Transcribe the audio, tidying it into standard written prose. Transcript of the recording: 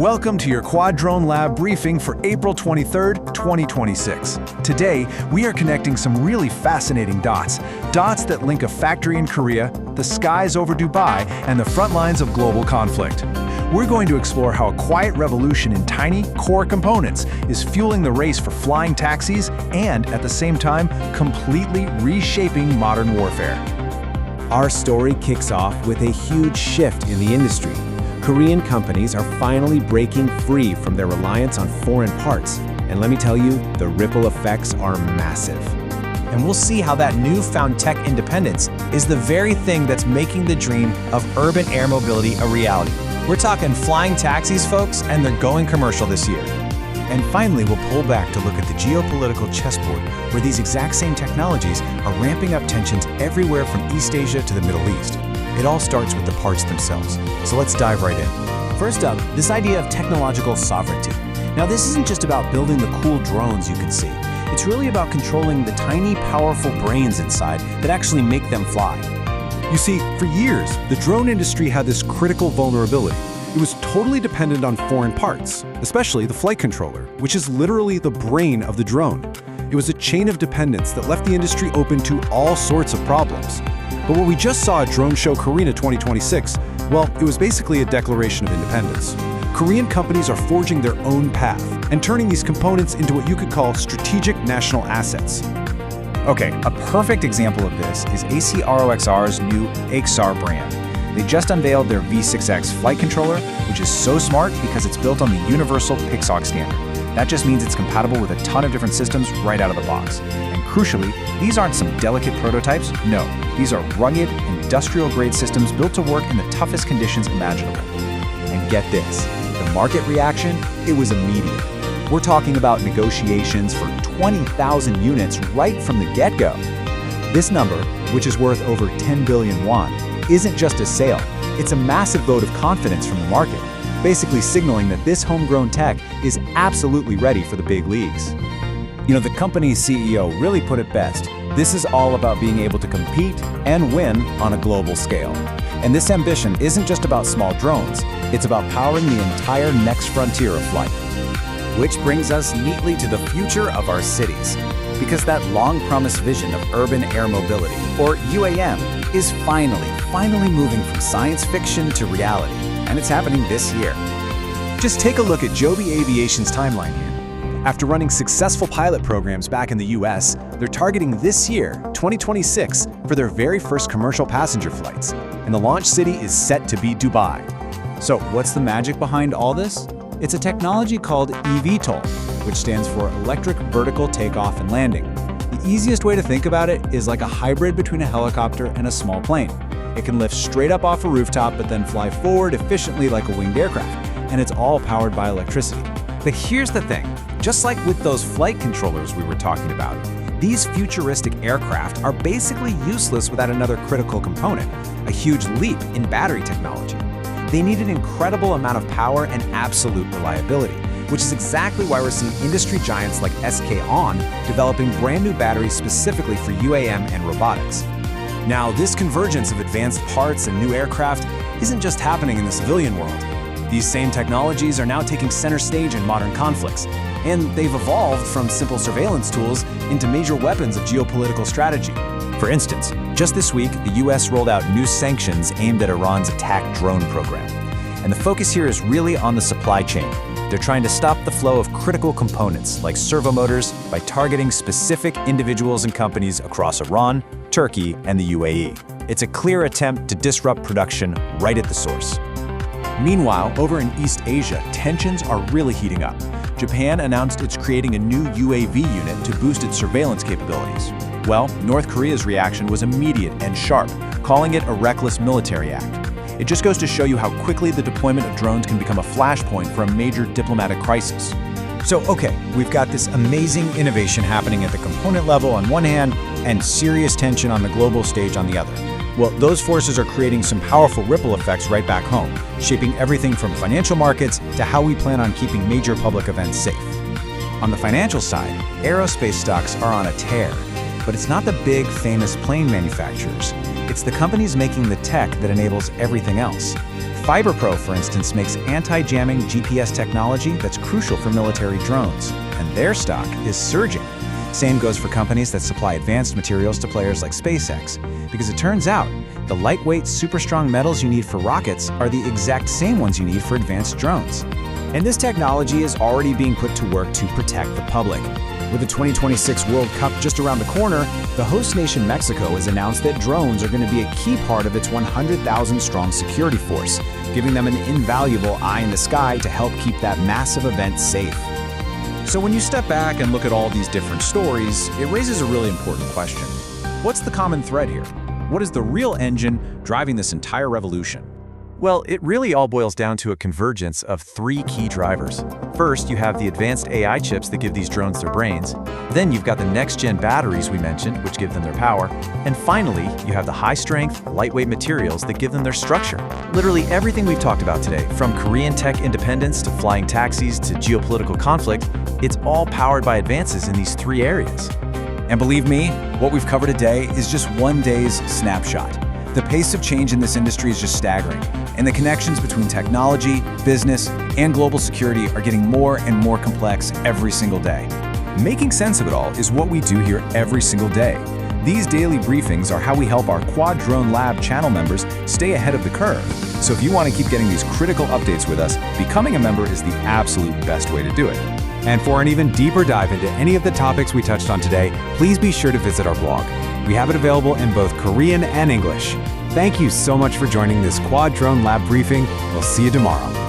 Welcome to your Quad Drone Lab briefing for April 23rd, 2026. Today, we are connecting some really fascinating dots that link a factory in Korea, the skies over Dubai, and the front lines of global conflict. We're going to explore how a quiet revolution in tiny, core components is fueling the race for flying taxis and, at the same time, completely reshaping modern warfare. Our story kicks off with a huge shift in the industry. Korean companies are finally breaking free from their reliance on foreign parts. And let me tell you, the ripple effects are massive. And we'll see how that newfound tech independence is the very thing that's making the dream of urban air mobility a reality. We're talking flying taxis, folks, and they're going commercial this year. And finally, we'll pull back to look at the geopolitical chessboard where these exact same technologies are ramping up tensions everywhere from East Asia to the Middle East. It all starts with the parts themselves. So let's dive right in. First up, this idea of technological sovereignty. Now, this isn't just about building the cool drones you can see. It's really about controlling the tiny, powerful brains inside that actually make them fly. You see, for years, the drone industry had this critical vulnerability. It was totally dependent on foreign parts, especially the flight controller, which is literally the brain of the drone. It was a chain of dependence that left the industry open to all sorts of problems. But what we just saw at Drone Show Korea 2026, well, it was basically a declaration of independence. Korean companies are forging their own path and turning these components into what you could call strategic national assets. Okay, a perfect example of this is ACROXR's new XR brand. They just unveiled their V6X flight controller, which is so smart because it's built on the universal Pixhawk standard. That just means it's compatible with a ton of different systems right out of the box. And crucially, these aren't some delicate prototypes. No, these are rugged, industrial-grade systems built to work in the toughest conditions imaginable. And get this, the market reaction, it was immediate. We're talking about negotiations for 20,000 units right from the get-go. This number, which is worth over 10 billion won, isn't just a sale, it's a massive vote of confidence from the market, basically signaling that this homegrown tech is absolutely ready for the big leagues. You know, the company's CEO really put it best. This is all about being able to compete and win on a global scale. And this ambition isn't just about small drones, it's about powering the entire next frontier of flight. Which brings us neatly to the future of our cities. Because that long-promised vision of urban air mobility, or UAM, is finally moving from science fiction to reality. And it's happening this year. Just take a look at Joby Aviation's timeline here. After running successful pilot programs back in the US, they're targeting this year, 2026, for their very first commercial passenger flights. And the launch city is set to be Dubai. So what's the magic behind all this? It's a technology called eVTOL, which stands for Electric Vertical Takeoff and Landing. The easiest way to think about it is like a hybrid between a helicopter and a small plane. It can lift straight up off a rooftop but then fly forward efficiently like a winged aircraft, and it's all powered by electricity. But here's the thing, just like with those flight controllers we were talking about, these futuristic aircraft are basically useless without another critical component, a huge leap in battery technology. They need an incredible amount of power and absolute reliability, which is exactly why we're seeing industry giants like SK On developing brand new batteries specifically for UAM and robotics. Now, this convergence of advanced parts and new aircraft isn't just happening in the civilian world. These same technologies are now taking center stage in modern conflicts, and they've evolved from simple surveillance tools into major weapons of geopolitical strategy. For instance, just this week, the US rolled out new sanctions aimed at Iran's attack drone program. And the focus here is really on the supply chain. They're trying to stop the flow of critical components like servo motors by targeting specific individuals and companies across Iran, Turkey, and the UAE. It's a clear attempt to disrupt production right at the source. Meanwhile, over in East Asia, tensions are really heating up. Japan announced it's creating a new UAV unit to boost its surveillance capabilities. Well, North Korea's reaction was immediate and sharp, calling it a reckless military act. It just goes to show you how quickly the deployment of drones can become a flashpoint for a major diplomatic crisis. So, okay, we've got this amazing innovation happening at the component level on one hand and serious tension on the global stage on the other. Well, those forces are creating some powerful ripple effects right back home, shaping everything from financial markets to how we plan on keeping major public events safe. On the financial side, aerospace stocks are on a tear, but it's not the big, famous plane manufacturers. It's the companies making the tech that enables everything else. FiberPro, for instance, makes anti-jamming GPS technology that's crucial for military drones, and their stock is surging. Same goes for companies that supply advanced materials to players like SpaceX, because it turns out the lightweight, super strong metals you need for rockets are the exact same ones you need for advanced drones. And this technology is already being put to work to protect the public. With the 2026 World Cup just around the corner, the host nation Mexico has announced that drones are going to be a key part of its 100,000-strong security force, giving them an invaluable eye in the sky to help keep that massive event safe. So when you step back and look at all these different stories, it raises a really important question. What's the common thread here? What is the real engine driving this entire revolution? Well, it really all boils down to a convergence of three key drivers. First, you have the advanced AI chips that give these drones their brains. Then you've got the next-gen batteries we mentioned, which give them their power. And finally, you have the high-strength, lightweight materials that give them their structure. Literally everything we've talked about today, from Korean tech independence to flying taxis to geopolitical conflict, it's all powered by advances in these three areas. And believe me, what we've covered today is just one day's snapshot. The pace of change in this industry is just staggering, and the connections between technology, business, and global security are getting more and more complex every single day. Making sense of it all is what we do here every single day. These daily briefings are how we help our Quad Drone Lab channel members stay ahead of the curve. So if you want to keep getting these critical updates with us, becoming a member is the absolute best way to do it. And for an even deeper dive into any of the topics we touched on today, please be sure to visit our blog. We have it available in both Korean and English. Thank you so much for joining this Quad Drone Lab briefing. We'll see you tomorrow.